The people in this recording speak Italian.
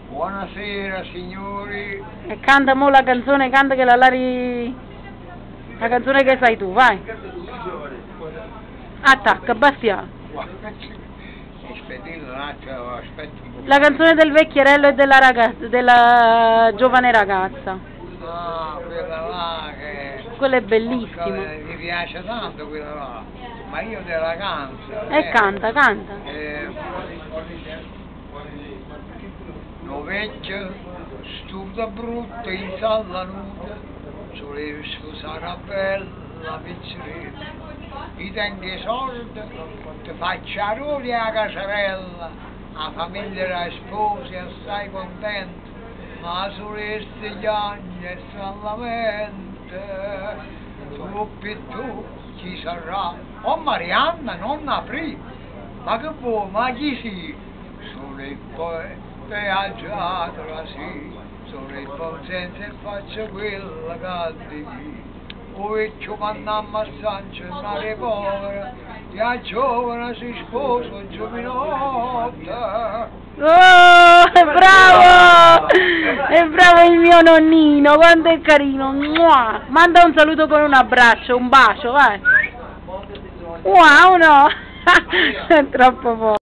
Buonasera signori. E canta mo la canzone, canta che la canzone che sai tu, vai. Attacca, Bastia. La canzone del vecchierello e della giovane ragazza. Ah, quella là che... Quella è bellissima. Mi piace tanto quella là, ma io te la canto. Canta. No vecchia, studa brutta in sala nuda, volevi sposare una bella pizzerella, ti tengo i soldi, ti faccio a roli a casarella, la famiglia della sposa è assai contenta, ma soresta gli anni e si lamenta, tu e tu chi sarà? Oh Marianna, non aprì, ma che vuoi, ma chi si? Sono il poi. Viaggiato sì, sono il buon senso e faccio quella che devi. O vecchio quando ammazzancia una povera, e a giovane si sposa un giovinotta. Oh, è bravo! È bravo il mio nonnino, quanto è carino. Mua. Manda un saluto con un abbraccio, un bacio, vai. Wow, no! È troppo buono.